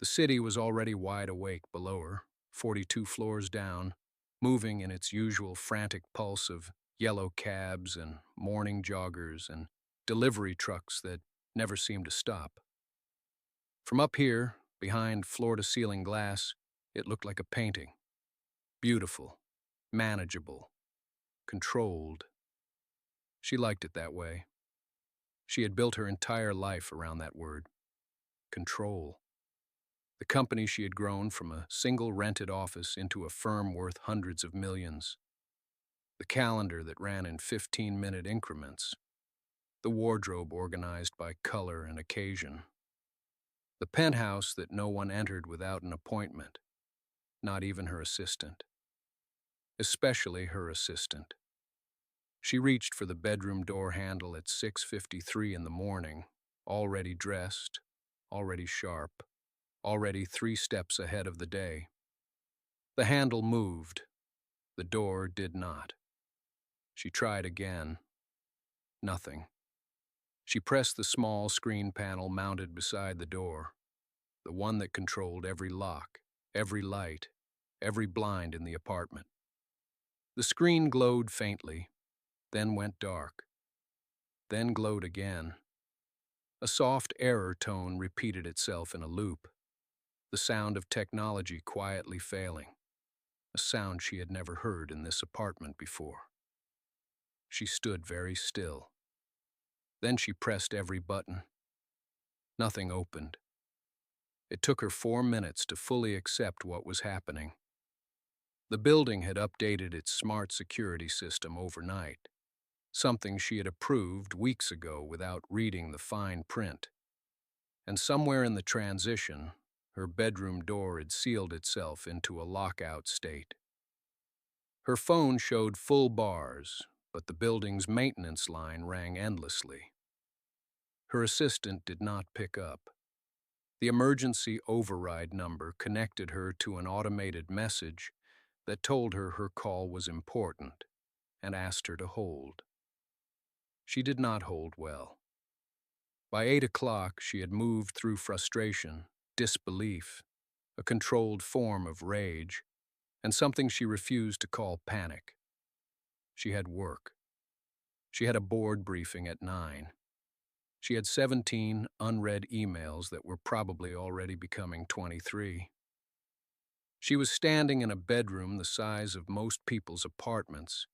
The city was already wide awake below her, 42 floors down, moving in its usual frantic pulse of yellow cabs and morning joggers and delivery trucks that never seemed to stop. From up here, behind floor-to-ceiling glass, it looked like a painting. Beautiful, manageable, controlled. She liked it that way. She had built her entire life around that word, control. The company she had grown from a single rented office into a firm worth hundreds of millions. The calendar that ran in 15-minute increments. The wardrobe organized by color and occasion. The penthouse that no one entered without an appointment, not even her assistant. Especially her assistant. She reached for the bedroom door handle at 6:53 in the morning, already dressed, already sharp, already 3 steps ahead of the day. The handle moved. The door did not. She tried again. Nothing. She pressed the small screen panel mounted beside the door, the one that controlled every lock, every light, every blind in the apartment. The screen glowed faintly, then went dark, then glowed again. A soft error tone repeated itself in a loop, the sound of technology quietly failing, a sound she had never heard in this apartment before. She stood very still. Then she pressed every button. Nothing opened. It took her 4 minutes to fully accept what was happening. The building had updated its smart security system overnight, something she had approved weeks ago without reading the fine print. And somewhere in the transition, her bedroom door had sealed itself into a lockout state. Her phone showed full bars, but the building's maintenance line rang endlessly. Her assistant did not pick up. The emergency override number connected her to an automated message that told her her call was important and asked her to hold. She did not hold well. By 8 o'clock, she had moved through frustration, disbelief, a controlled form of rage, and something she refused to call panic. She had work. She had a board briefing at 9. She had 17 unread emails that were probably already becoming 23. She was standing in a bedroom the size of most people's apartments,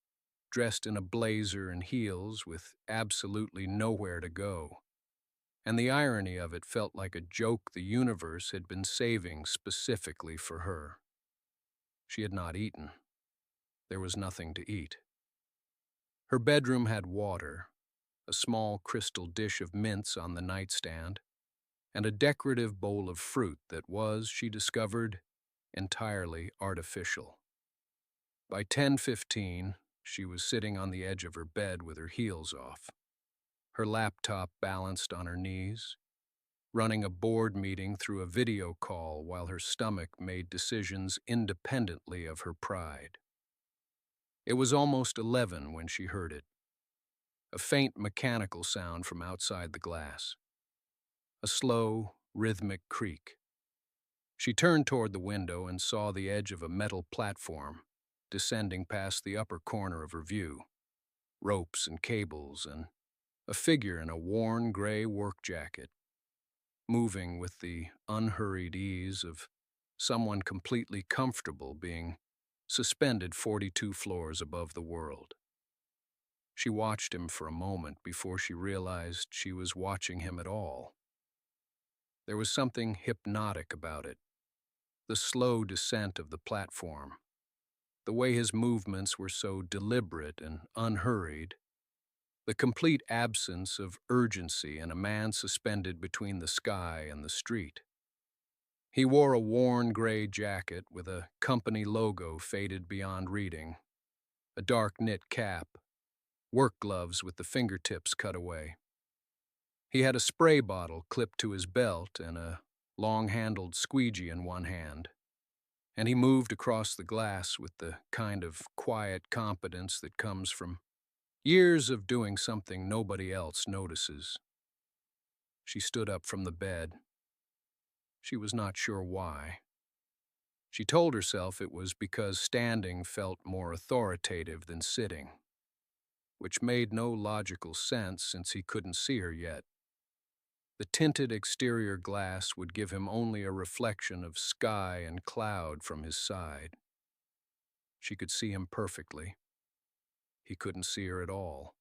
dressed in a blazer and heels with absolutely nowhere to go. And the irony of it felt like a joke the universe had been saving specifically for her. She had not eaten. There was nothing to eat. Her bedroom had water, a small crystal dish of mints on the nightstand, and a decorative bowl of fruit that was, she discovered, entirely artificial. By 10:15, she was sitting on the edge of her bed with her heels off, her laptop balanced on her knees, running a board meeting through a video call while her stomach made decisions independently of her pride. It was almost 11 when she heard it. A faint mechanical sound from outside the glass. A slow, rhythmic creak. She turned toward the window and saw the edge of a metal platform, descending past the upper corner of her view. Ropes and cables and a figure in a worn gray work jacket, moving with the unhurried ease of someone completely comfortable being suspended 42 floors above the world. She watched him for a moment before she realized she was watching him at all. There was something hypnotic about it. The slow descent of the platform, the way his movements were so deliberate and unhurried, the complete absence of urgency in a man suspended between the sky and the street. He wore a worn gray jacket with a company logo faded beyond reading, a dark knit cap, work gloves with the fingertips cut away. He had a spray bottle clipped to his belt and a long-handled squeegee in one hand, and he moved across the glass with the kind of quiet competence that comes from years of doing something nobody else notices. She stood up from the bed. She was not sure why. She told herself it was because standing felt more authoritative than sitting, which made no logical sense since he couldn't see her yet. The tinted exterior glass would give him only a reflection of sky and cloud from his side. She could see him perfectly. He couldn't see her at all.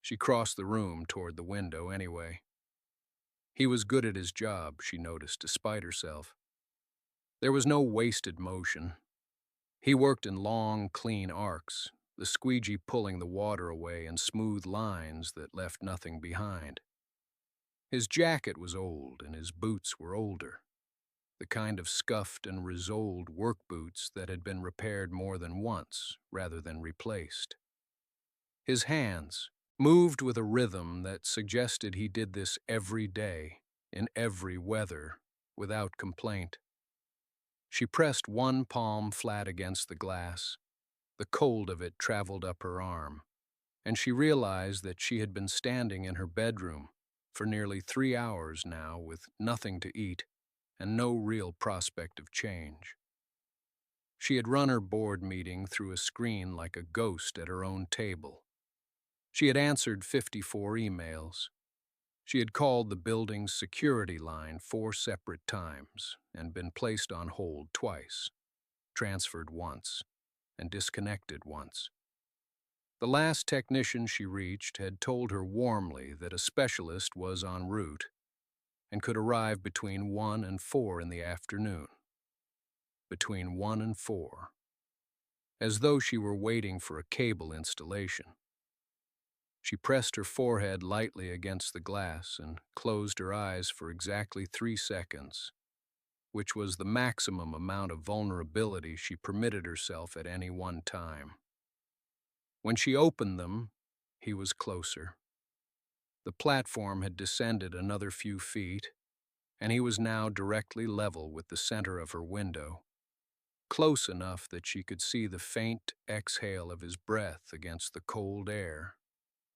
She crossed the room toward the window anyway. He was good at his job, she noticed, despite herself. There was no wasted motion. He worked in long, clean arcs, the squeegee pulling the water away in smooth lines that left nothing behind. His jacket was old and his boots were older, the kind of scuffed and risoled work boots that had been repaired more than once rather than replaced. His hands moved with a rhythm that suggested he did this every day, in every weather, without complaint. She pressed one palm flat against the glass. The cold of it traveled up her arm, and she realized that she had been standing in her bedroom for nearly 3 hours now with nothing to eat and no real prospect of change. She had run her board meeting through a screen like a ghost at her own table. She had answered 54 emails. She had called the building's security line 4 separate times and been placed on hold twice, transferred once, and disconnected once. The last technician she reached had told her warmly that a specialist was en route and could arrive between 1 and 4 in the afternoon. Between 1 and 4. As though she were waiting for a cable installation. She pressed her forehead lightly against the glass and closed her eyes for exactly 3 seconds, which was the maximum amount of vulnerability she permitted herself at any one time. When she opened them, he was closer. The platform had descended another few feet, and he was now directly level with the center of her window, close enough that she could see the faint exhale of his breath against the cold air,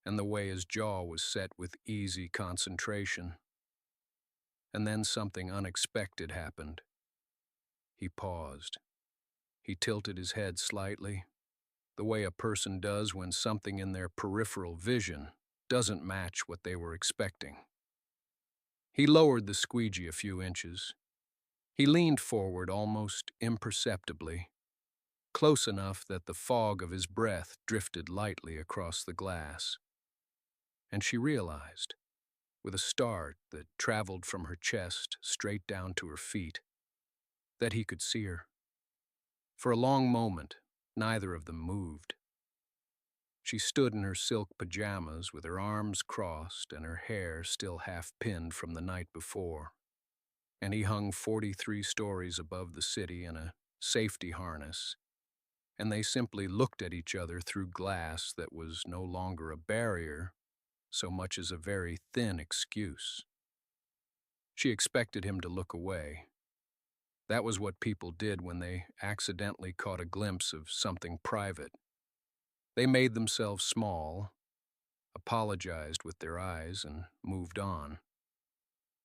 and the way his jaw was set with easy concentration. And then something unexpected happened. He paused. He tilted his head slightly, the way a person does when something in their peripheral vision doesn't match what they were expecting. He lowered the squeegee a few inches. He leaned forward almost imperceptibly, close enough that the fog of his breath drifted lightly across the glass. And she realized, with a start that traveled from her chest straight down to her feet, that he could see her. For a long moment, neither of them moved. She stood in her silk pajamas with her arms crossed and her hair still half-pinned from the night before, and he hung 43 stories above the city in a safety harness, and they simply looked at each other through glass that was no longer a barrier so much as a very thin excuse. She expected him to look away. That was what people did when they accidentally caught a glimpse of something private. They made themselves small, apologized with their eyes, and moved on.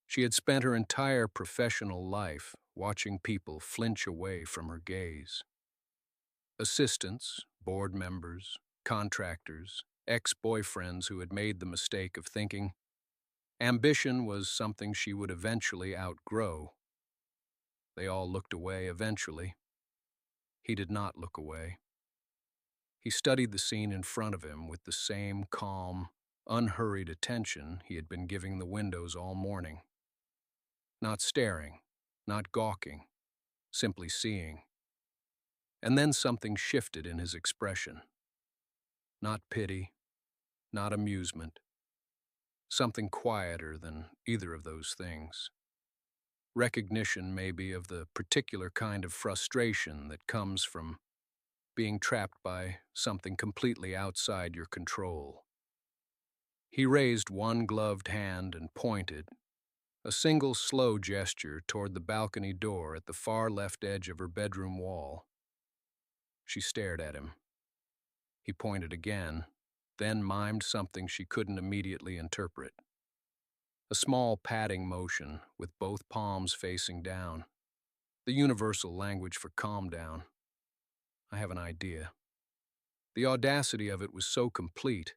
She had spent her entire professional life watching people flinch away from her gaze. Assistants, board members, contractors, ex-boyfriends who had made the mistake of thinking ambition was something she would eventually outgrow. They all looked away eventually. He did not look away. He studied the scene in front of him with the same calm, unhurried attention he had been giving the windows all morning. Not staring, not gawking, simply seeing. And then something shifted in his expression. Not pity, not amusement. Something quieter than either of those things. Recognition, maybe, of the particular kind of frustration that comes from being trapped by something completely outside your control. He raised one gloved hand and pointed, a single slow gesture toward the balcony door at the far left edge of her bedroom wall. She stared at him. He pointed again, then mimed something she couldn't immediately interpret. a small patting motion with both palms facing down, the universal language for calm down. I have an idea. The audacity of it was so complete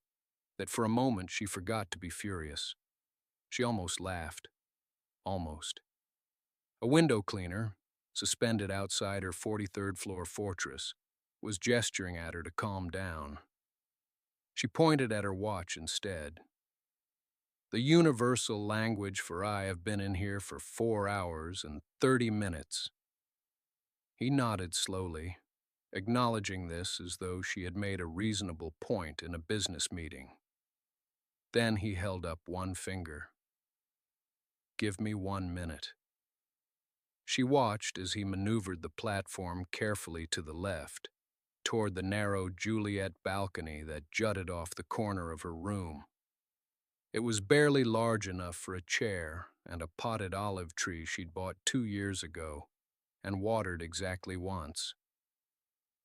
that for a moment she forgot to be furious. She almost laughed. Almost. A window cleaner, suspended outside her 43rd floor fortress, was gesturing at her to calm down. She pointed at her watch instead. The universal language for I have been in here for 4 hours and 30 minutes. He nodded slowly, acknowledging this as though she had made a reasonable point in a business meeting. Then he held up one finger. Give me 1 minute. She watched as he maneuvered the platform carefully to the left, toward the narrow Juliet balcony that jutted off the corner of her room. It was barely large enough for a chair and a potted olive tree she'd bought 2 years ago and watered exactly once.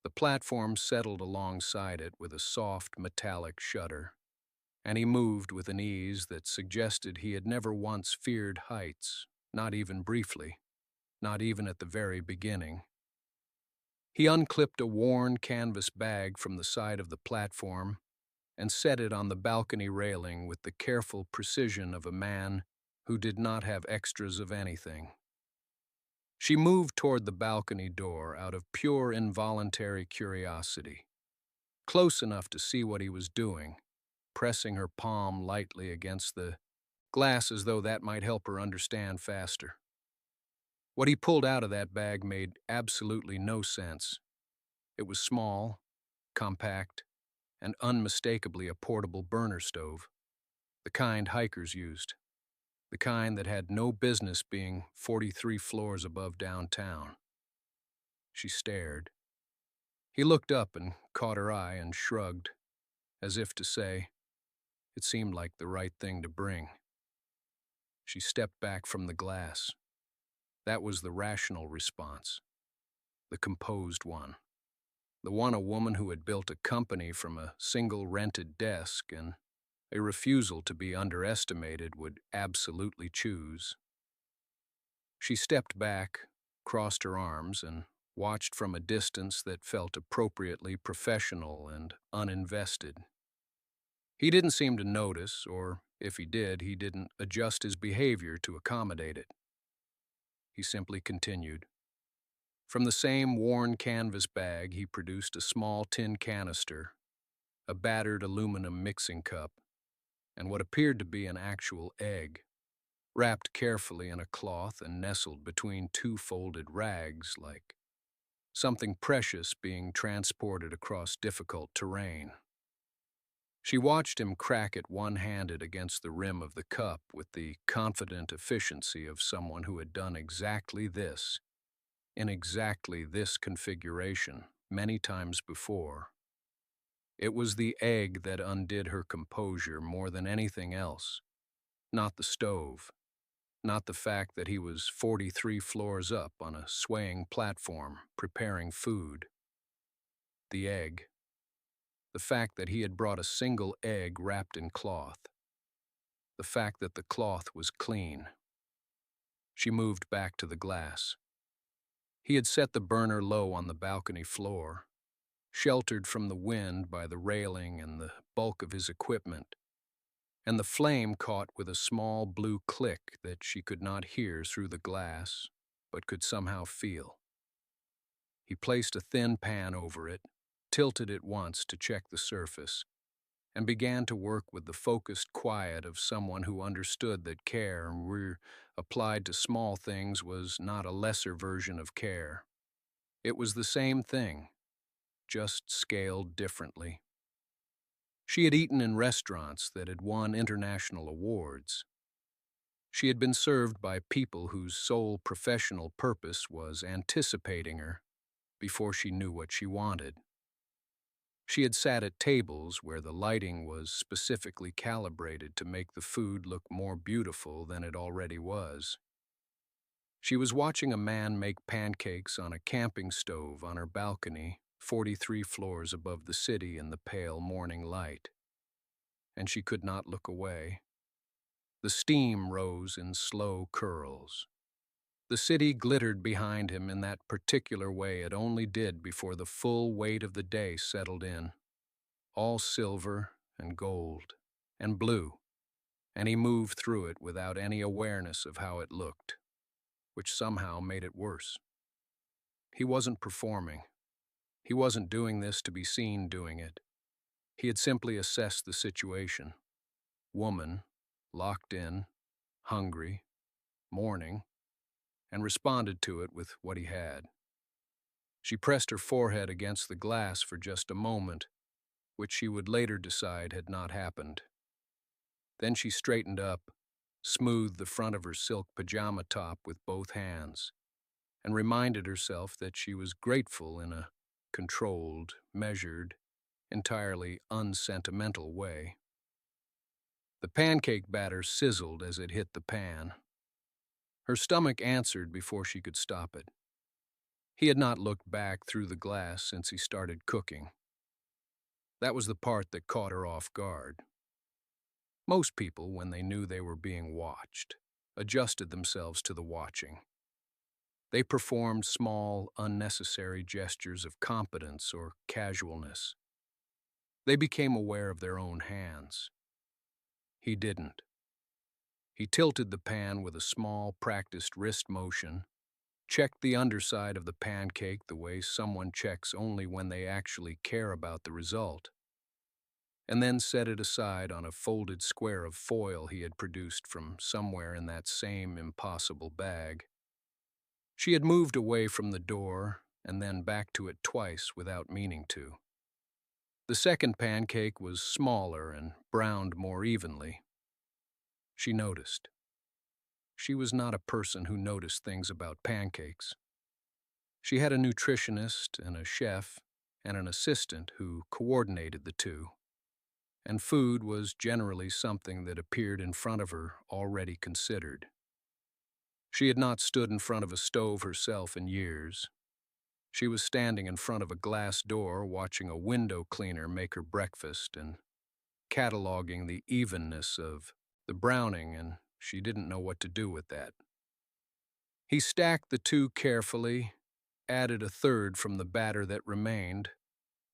The platform settled alongside it with a soft metallic shudder, and he moved with an ease that suggested he had never once feared heights, not even briefly, not even at the very beginning. He unclipped a worn canvas bag from the side of the platform and set it on the balcony railing with the careful precision of a man who did not have extras of anything. She moved toward the balcony door out of pure involuntary curiosity, close enough to see what he was doing, pressing her palm lightly against the glass as though that might help her understand faster. What he pulled out of that bag made absolutely no sense. It was small, compact, and unmistakably a portable burner stove, the kind hikers used, the kind that had no business being 43 floors above downtown. She stared. He looked up and caught her eye and shrugged, as if to say, it seemed like the right thing to bring. She stepped back from the glass. That was the rational response, the composed one. The one a woman who had built a company from a single rented desk and a refusal to be underestimated would absolutely choose. She stepped back, crossed her arms, and watched from a distance that felt appropriately professional and uninvested. He didn't seem to notice, or if he did, he didn't adjust his behavior to accommodate it. He simply continued. From the same worn canvas bag, he produced a small tin canister, a battered aluminum mixing cup, and what appeared to be an actual egg, wrapped carefully in a cloth and nestled between 2 folded rags like something precious being transported across difficult terrain. She watched him crack it one-handed against the rim of the cup with the confident efficiency of someone who had done exactly this, in exactly this configuration, many times before. It was the egg that undid her composure more than anything else, not the stove, not the fact that he was 43 floors up on a swaying platform preparing food. The egg. The fact that he had brought a single egg wrapped in cloth. The fact that the cloth was clean. She moved back to the glass. He had set the burner low on the balcony floor, sheltered from the wind by the railing and the bulk of his equipment, and the flame caught with a small blue click that she could not hear through the glass, but could somehow feel. He placed a thin pan over it, tilted it once to check the surface, and began to work with the focused quiet of someone who understood that care applied to small things was not a lesser version of care. It was the same thing, just scaled differently. She had eaten in restaurants that had won international awards. She had been served by people whose sole professional purpose was anticipating her before she knew what she wanted. She had sat at tables where the lighting was specifically calibrated to make the food look more beautiful than it already was. She was watching a man make pancakes on a camping stove on her balcony, 43 floors above the city in the pale morning light. And she could not look away. The steam rose in slow curls. The city glittered behind him in that particular way it only did before the full weight of the day settled in, all silver and gold and blue, and he moved through it without any awareness of how it looked, which somehow made it worse. He wasn't performing. He wasn't doing this to be seen doing it. He had simply assessed the situation. Woman, locked in, hungry, mourning, and responded to it with what he had. She pressed her forehead against the glass for just a moment, which she would later decide had not happened. Then she straightened up, smoothed the front of her silk pajama top with both hands, and reminded herself that she was grateful in a controlled, measured, entirely unsentimental way. The pancake batter sizzled as it hit the pan. Her stomach answered before she could stop it. He had not looked back through the glass since he started cooking. That was the part that caught her off guard. Most people, when they knew they were being watched, adjusted themselves to the watching. They performed small, unnecessary gestures of competence or casualness. They became aware of their own hands. He didn't. He tilted the pan with a small, practiced wrist motion, checked the underside of the pancake the way someone checks only when they actually care about the result, and then set it aside on a folded square of foil he had produced from somewhere in that same impossible bag. She had moved away from the door and then back to it twice without meaning to. The second pancake was smaller and browned more evenly. She noticed. She was not a person who noticed things about pancakes. She had a nutritionist and a chef and an assistant who coordinated the two, and food was generally something that appeared in front of her already considered. She had not stood in front of a stove herself in years. She was standing in front of a glass door watching a window cleaner make her breakfast and cataloging the evenness of the browning, and she didn't know what to do with that. He stacked the two carefully, added a third from the batter that remained,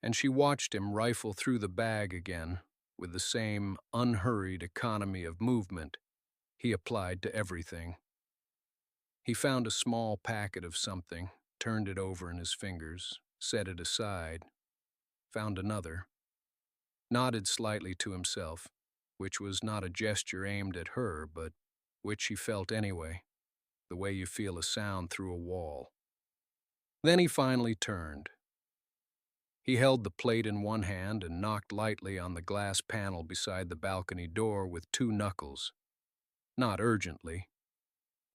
and she watched him rifle through the bag again with the same unhurried economy of movement he applied to everything. He found a small packet of something, turned it over in his fingers, set it aside, found another, nodded slightly to himself, which was not a gesture aimed at her, but which he felt anyway, the way you feel a sound through a wall. Then he finally turned. He held the plate in one hand and knocked lightly on the glass panel beside the balcony door with two knuckles. Not urgently,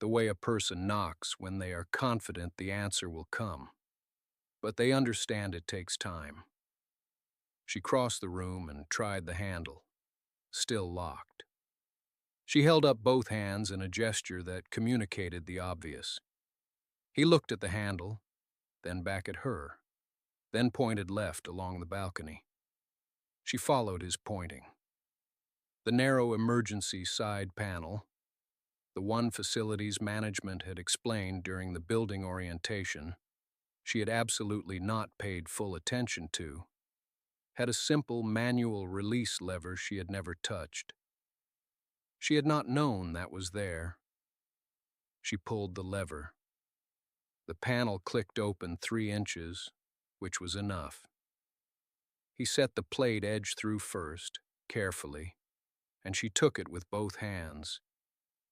the way a person knocks when they are confident the answer will come. But they understand it takes time. She crossed the room and tried the handle, still locked. She held up both hands in a gesture that communicated the obvious. He looked at the handle, then back at her, then pointed left along the balcony. She followed his pointing. The narrow emergency side panel, the one facilities management had explained during the building orientation she had absolutely not paid full attention to, had a simple manual release lever she had never touched. She had not known that was there. She pulled the lever. The panel clicked open 3 inches, which was enough. He set the plate edge through first, carefully, and she took it with both hands,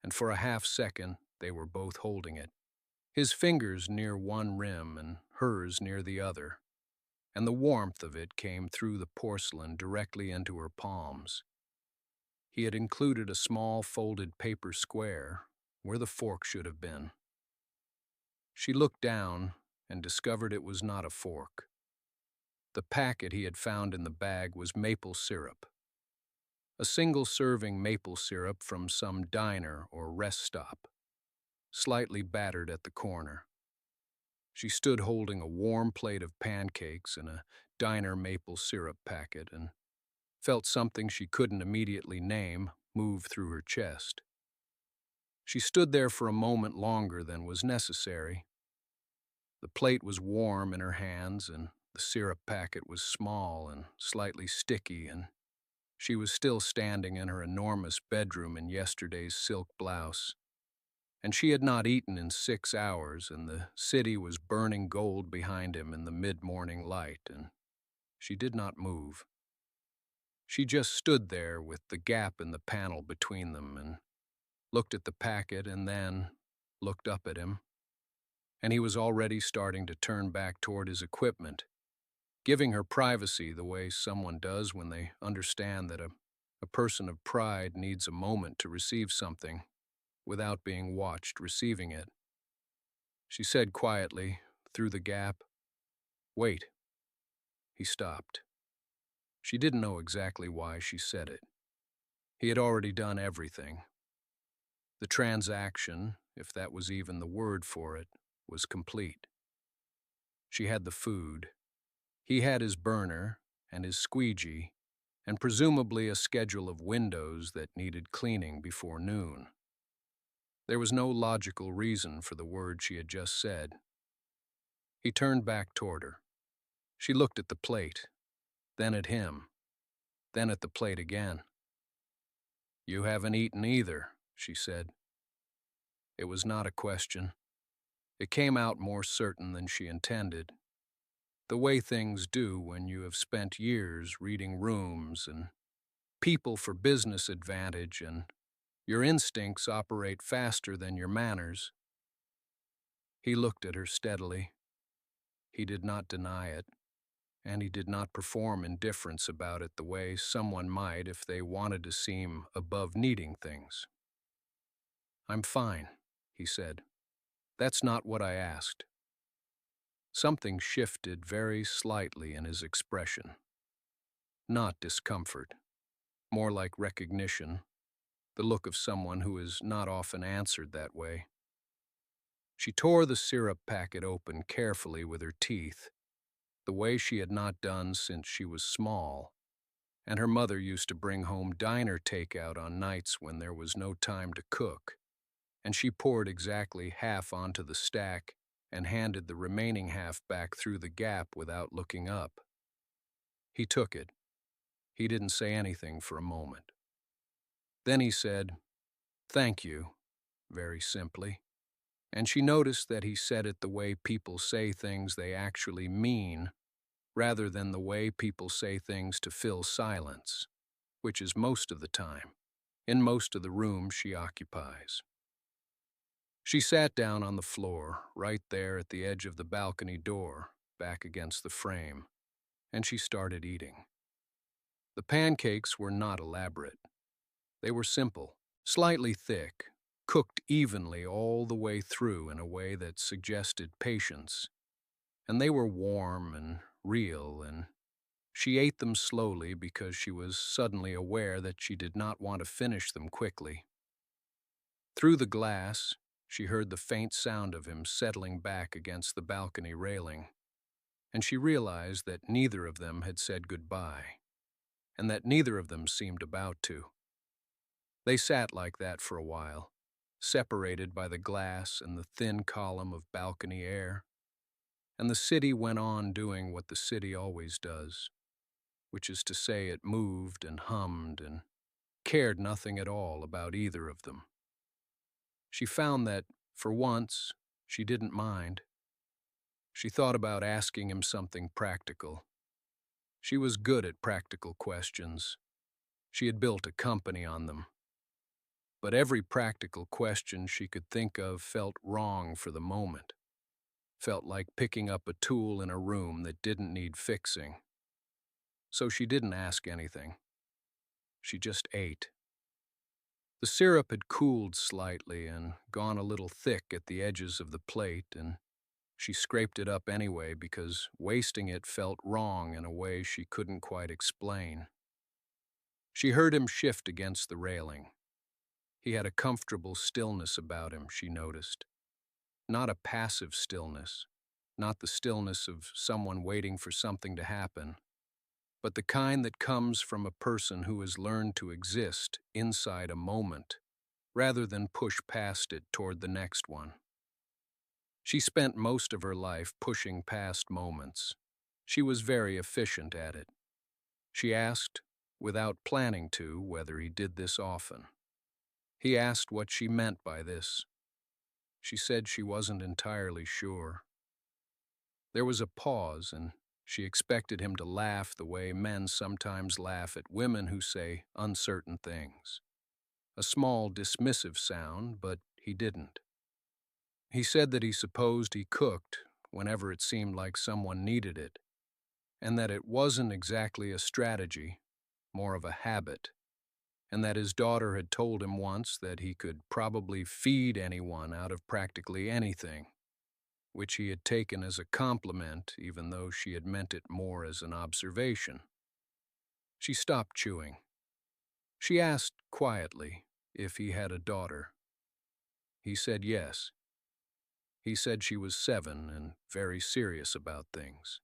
and for a half-second they were both holding it, his fingers near one rim and hers near the other, and the warmth of it came through the porcelain directly into her palms. He had included a small folded paper square where the fork should have been. She looked down and discovered it was not a fork. The packet he had found in the bag was maple syrup. A single-serving maple syrup from some diner or rest stop, slightly battered at the corner. She stood holding a warm plate of pancakes and a diner maple syrup packet and felt something she couldn't immediately name move through her chest. She stood there for a moment longer than was necessary. The plate was warm in her hands, and the syrup packet was small and slightly sticky, and she was still standing in her enormous bedroom in yesterday's silk blouse. And she had not eaten in 6 hours, and the city was burning gold behind him in the mid-morning light, and she did not move. She just stood there with the gap in the panel between them and looked at the packet and then looked up at him. And he was already starting to turn back toward his equipment, giving her privacy the way someone does when they understand that a person of pride needs a moment to receive something without being watched receiving it. She said quietly, through the gap, "Wait." He stopped. She didn't know exactly why she said it. He had already done everything. The transaction, if that was even the word for it, was complete. She had the food. He had his burner and his squeegee, and presumably a schedule of windows that needed cleaning before noon. There was no logical reason for the word she had just said. He turned back toward her. She looked at the plate, then at him, then at the plate again. "You haven't eaten either," she said. It was not a question. It came out more certain than she intended. The way things do when you have spent years reading rooms and people for business advantage, and your instincts operate faster than your manners. He looked at her steadily. He did not deny it, and he did not perform indifference about it the way someone might if they wanted to seem above needing things. "I'm fine," he said. "That's not what I asked." Something shifted very slightly in his expression. Not discomfort, more like recognition, the look of someone who is not often answered that way. She tore the syrup packet open carefully with her teeth, the way she had not done since she was small, and her mother used to bring home diner takeout on nights when there was no time to cook, and she poured exactly half onto the stack and handed the remaining half back through the gap without looking up. He took it. He didn't say anything for a moment. Then he said, "Thank you," very simply, and she noticed that he said it the way people say things they actually mean, rather than the way people say things to fill silence, which is most of the time, in most of the rooms she occupies. She sat down on the floor, right there at the edge of the balcony door, back against the frame, and she started eating. The pancakes were not elaborate. They were simple, slightly thick, cooked evenly all the way through in a way that suggested patience. And they were warm and real, and she ate them slowly because she was suddenly aware that she did not want to finish them quickly. Through the glass, she heard the faint sound of him settling back against the balcony railing, and she realized that neither of them had said goodbye, and that neither of them seemed about to. They sat like that for a while, separated by the glass and the thin column of balcony air, and the city went on doing what the city always does, which is to say it moved and hummed and cared nothing at all about either of them. She found that, for once, she didn't mind. She thought about asking him something practical. She was good at practical questions. She had built a company on them. But every practical question she could think of felt wrong for the moment. Felt like picking up a tool in a room that didn't need fixing. So she didn't ask anything. She just ate. The syrup had cooled slightly and gone a little thick at the edges of the plate, and she scraped it up anyway because wasting it felt wrong in a way she couldn't quite explain. She heard him shift against the railing. He had a comfortable stillness about him, she noticed. Not a passive stillness, not the stillness of someone waiting for something to happen, but the kind that comes from a person who has learned to exist inside a moment rather than push past it toward the next one. She spent most of her life pushing past moments. She was very efficient at it. She asked, without planning to, whether he did this often. He asked what she meant by this. She said she wasn't entirely sure. There was a pause, and she expected him to laugh the way men sometimes laugh at women who say uncertain things. A small, dismissive sound, but he didn't. He said that he supposed he cooked whenever it seemed like someone needed it, and that it wasn't exactly a strategy, more of a habit, and that his daughter had told him once that he could probably feed anyone out of practically anything, which he had taken as a compliment even though she had meant it more as an observation. She stopped chewing. She asked quietly if he had a daughter. He said yes. He said she was 7 and very serious about things,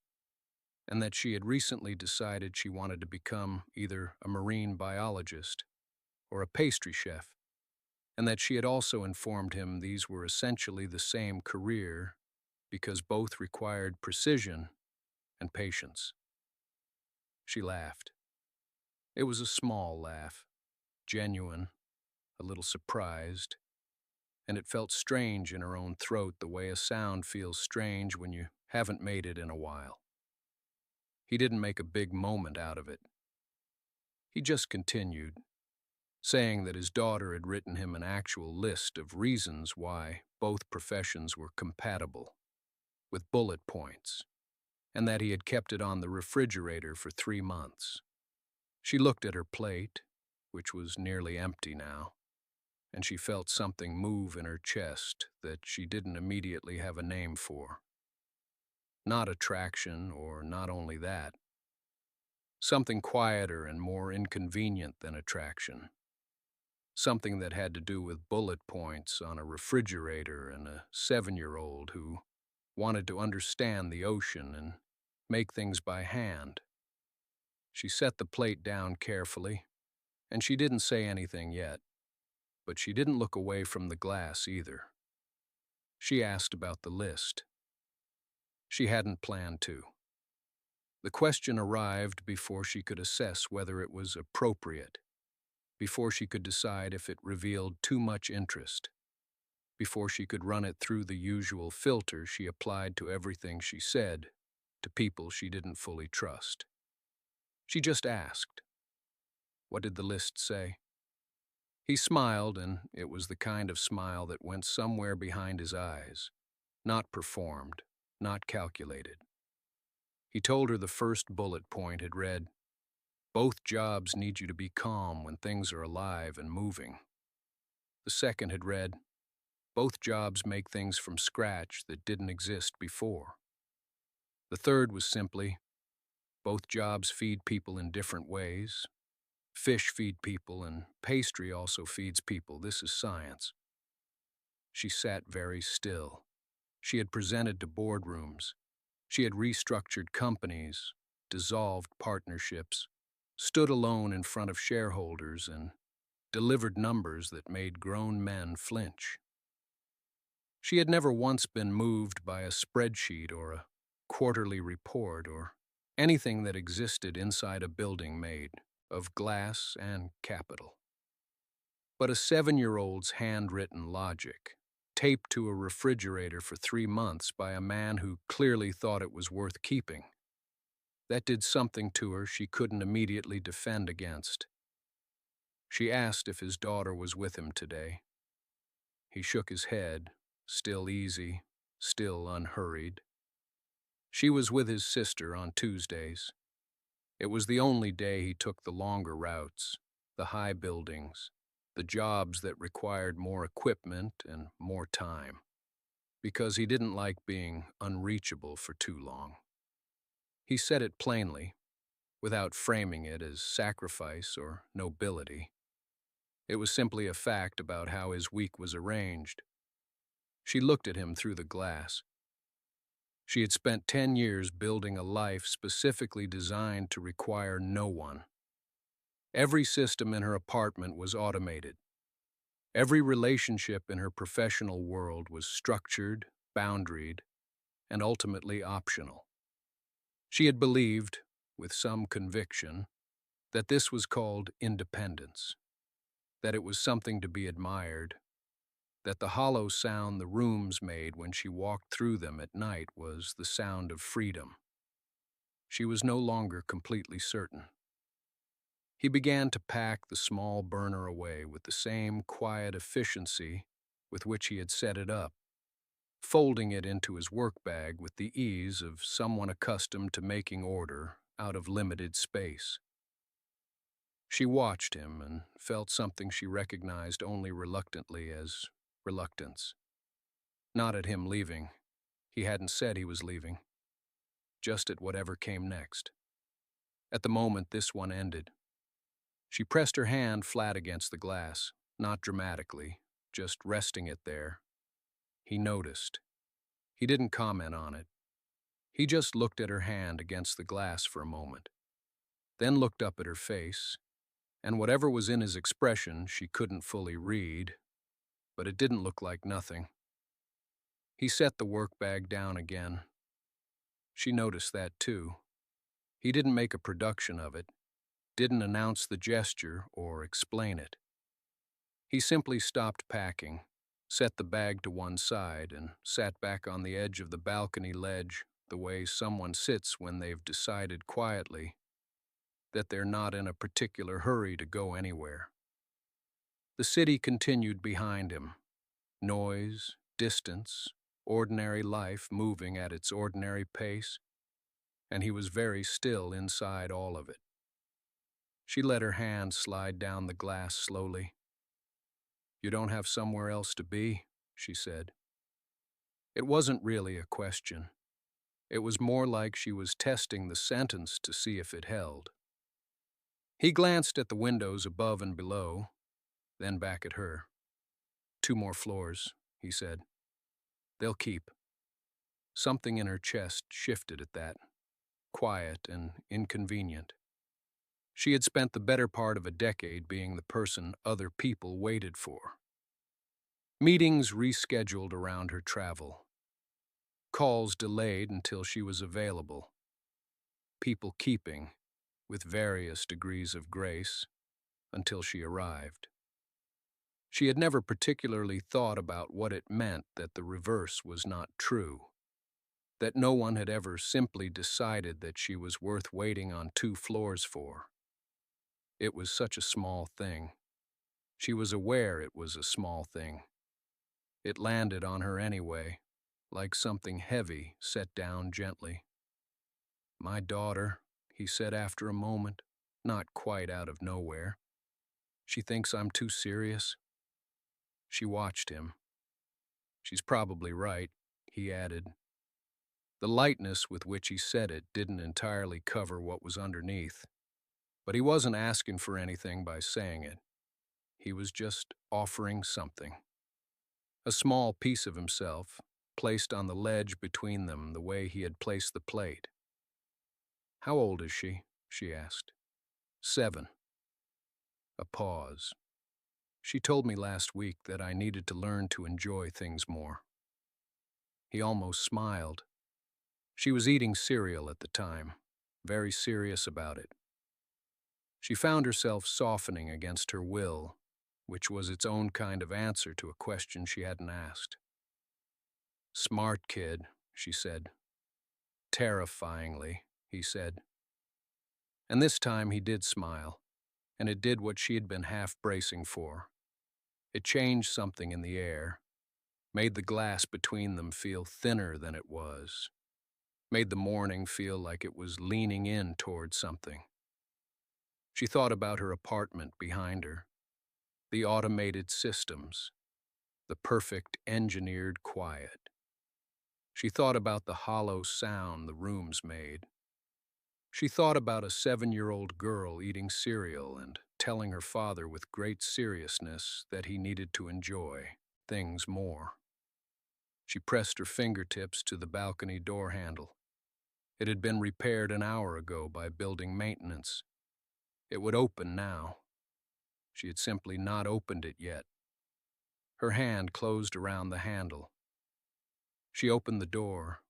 and that she had recently decided she wanted to become either a marine biologist or a pastry chef, and that she had also informed him these were essentially the same career because both required precision and patience. She laughed. It was a small laugh, genuine, a little surprised, and it felt strange in her own throat the way a sound feels strange when you haven't made it in a while. He didn't make a big moment out of it. He just continued, saying that his daughter had written him an actual list of reasons why both professions were compatible, with bullet points, and that he had kept it on the refrigerator for 3 months. She looked at her plate, which was nearly empty now, and she felt something move in her chest that she didn't immediately have a name for. Not attraction, or not only that. Something quieter and more inconvenient than attraction. Something that had to do with bullet points on a refrigerator and a 7-year-old who wanted to understand the ocean and make things by hand. She set the plate down carefully, and she didn't say anything yet, but she didn't look away from the glass either. She asked about the list. She hadn't planned to. The question arrived before she could assess whether it was appropriate, before she could decide if it revealed too much interest, before she could run it through the usual filter she applied to everything she said, to people she didn't fully trust. She just asked. What did the list say? He smiled, and it was the kind of smile that went somewhere behind his eyes, not performed, not calculated. He told her the first bullet point had read, "Both jobs need you to be calm when things are alive and moving." The second had read, "Both jobs make things from scratch that didn't exist before." The third was simply, "Both jobs feed people in different ways. Fish feed people, and pastry also feeds people. This is science." She sat very still. She had presented to boardrooms. She had restructured companies, dissolved partnerships, stood alone in front of shareholders, and delivered numbers that made grown men flinch. She had never once been moved by a spreadsheet or a quarterly report or anything that existed inside a building made of glass and capital. But a 7-year-old's handwritten logic, taped to a refrigerator for 3 months by a man who clearly thought it was worth keeping, that did something to her she couldn't immediately defend against. She asked if his daughter was with him today. He shook his head, still easy, still unhurried. She was with his sister on Tuesdays. It was the only day he took the longer routes, the high buildings, the jobs that required more equipment and more time, because he didn't like being unreachable for too long. He said it plainly, without framing it as sacrifice or nobility. It was simply a fact about how his week was arranged. She looked at him through the glass. She had spent 10 years building a life specifically designed to require no one. Every system in her apartment was automated. Every relationship in her professional world was structured, boundaried, and ultimately optional. She had believed, with some conviction, that this was called independence, that it was something to be admired, that the hollow sound the rooms made when she walked through them at night was the sound of freedom. She was no longer completely certain. He began to pack the small burner away with the same quiet efficiency with which he had set it up, folding it into his work bag with the ease of someone accustomed to making order out of limited space. She watched him and felt something she recognized only reluctantly as reluctance. Not at him leaving. He hadn't said he was leaving. Just at whatever came next. At the moment this one ended. She pressed her hand flat against the glass, not dramatically, just resting it there. He noticed. He didn't comment on it. He just looked at her hand against the glass for a moment, then looked up at her face, and whatever was in his expression she couldn't fully read, but it didn't look like nothing. He set the work bag down again. She noticed that too. He didn't make a production of it, didn't announce the gesture or explain it. He simply stopped packing, set the bag to one side, and sat back on the edge of the balcony ledge the way someone sits when they've decided quietly that they're not in a particular hurry to go anywhere. The city continued behind him. Noise, distance, ordinary life moving at its ordinary pace, and he was very still inside all of it. She let her hand slide down the glass slowly. "You don't have somewhere else to be," she said. It wasn't really a question. It was more like she was testing the sentence to see if it held. He glanced at the windows above and below, then back at her. "2 more floors," he said. "They'll keep." Something in her chest shifted at that, quiet and inconvenient. She had spent the better part of a decade being the person other people waited for. Meetings rescheduled around her travel. Calls delayed until she was available. People keeping, with various degrees of grace, until she arrived. She had never particularly thought about what it meant that the reverse was not true, that no one had ever simply decided that she was worth waiting on 2 floors for. It was such a small thing. She was aware it was a small thing. It landed on her anyway, like something heavy set down gently. "My daughter," he said after a moment, not quite out of nowhere. "She thinks I'm too serious." She watched him. "She's probably right," he added. The lightness with which he said it didn't entirely cover what was underneath, but he wasn't asking for anything by saying it. He was just offering something. A small piece of himself, placed on the ledge between them the way he had placed the plate. "How old is she?" she asked. 7. A pause. "She told me last week that I needed to learn to enjoy things more." He almost smiled. She was eating cereal at the time, very serious about it. She found herself softening against her will, which was its own kind of answer to a question she hadn't asked. "Smart kid," she said. "Terrifyingly," he said. And this time he did smile, and it did what she had been half bracing for. It changed something in the air, made the glass between them feel thinner than it was, made the morning feel like it was leaning in toward something. She thought about her apartment behind her, the automated systems, the perfect engineered quiet. She thought about the hollow sound the rooms made. She thought about a 7-year-old girl eating cereal and telling her father with great seriousness that he needed to enjoy things more. She pressed her fingertips to the balcony door handle. It had been repaired an hour ago by building maintenance. It would open now. She had simply not opened it yet. Her hand closed around the handle. She opened the door.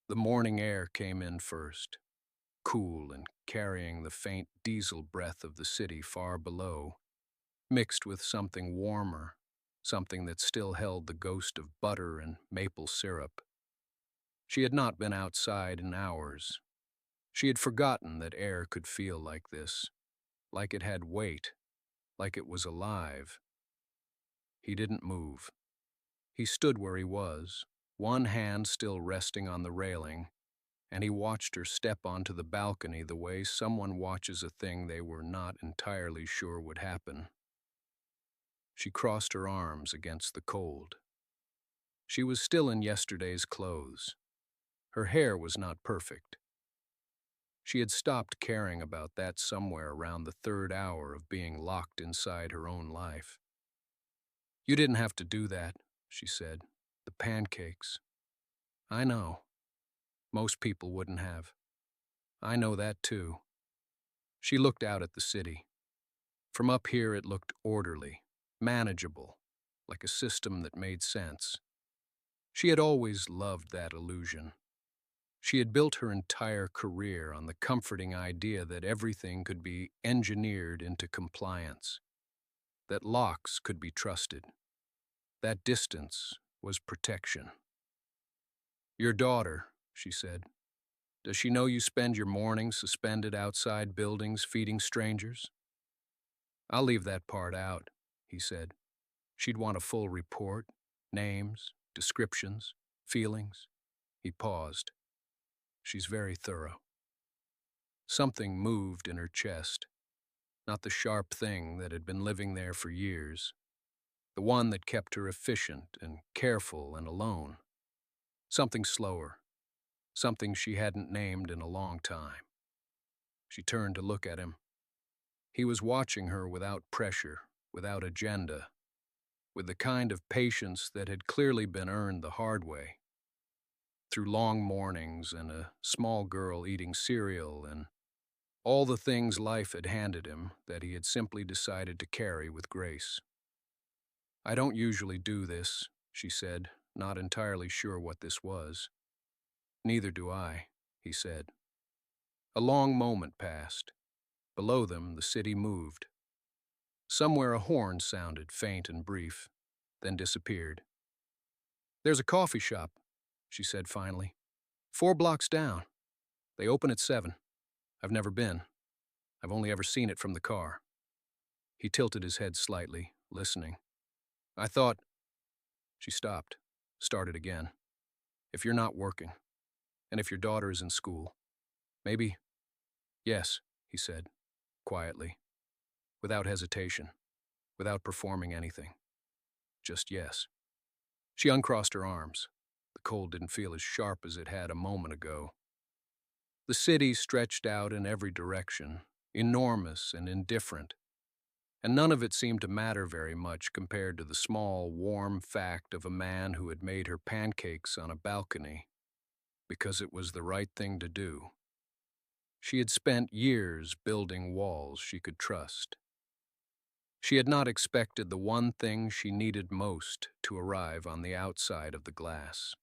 The morning air came in first, cool and carrying the faint diesel breath of the city far below, mixed with something warmer, something that still held the ghost of butter and maple syrup. She had not been outside in hours. She had forgotten that air could feel like this, like it had weight, like it was alive. He didn't move. He stood where he was, one hand still resting on the railing, and he watched her step onto the balcony the way someone watches a thing they were not entirely sure would happen. She crossed her arms against the cold. She was still in yesterday's clothes. Her hair was not perfect. She had stopped caring about that somewhere around the third hour of being locked inside her own life. "You didn't have to do that," she said. "The pancakes." "I know. Most people wouldn't have. I know that too." She looked out at the city. From up here it looked orderly, manageable, like a system that made sense. She had always loved that illusion. She had built her entire career on the comforting idea that everything could be engineered into compliance, that locks could be trusted, that distance was protection. "Your daughter," she said, "does she know you spend your mornings suspended outside buildings feeding strangers?" "I'll leave that part out," he said. "She'd want a full report, names, descriptions, feelings." He paused. "She's very thorough." Something moved in her chest, not the sharp thing that had been living there for years, the one that kept her efficient and careful and alone. Something slower, something she hadn't named in a long time. She turned to look at him. He was watching her without pressure, without agenda, with the kind of patience that had clearly been earned the hard way, through long mornings and a small girl eating cereal and all the things life had handed him that he had simply decided to carry with grace. "I don't usually do this," she said, not entirely sure what this was. "Neither do I," he said. A long moment passed. Below them, the city moved. Somewhere a horn sounded, faint and brief, then disappeared. "There's a coffee shop," she said finally. 4 blocks down. They open at 7. I've never been. I've only ever seen it from the car." He tilted his head slightly, listening. "I thought—" She stopped, started again. "If you're not working, and if your daughter is in school, maybe—" "Yes," he said, quietly, without hesitation, without performing anything. Just yes. She uncrossed her arms. The cold didn't feel as sharp as it had a moment ago. The city stretched out in every direction, enormous and indifferent, and none of it seemed to matter very much compared to the small, warm fact of a man who had made her pancakes on a balcony, because it was the right thing to do. She had spent years building walls she could trust. She had not expected the one thing she needed most to arrive on the outside of the glass.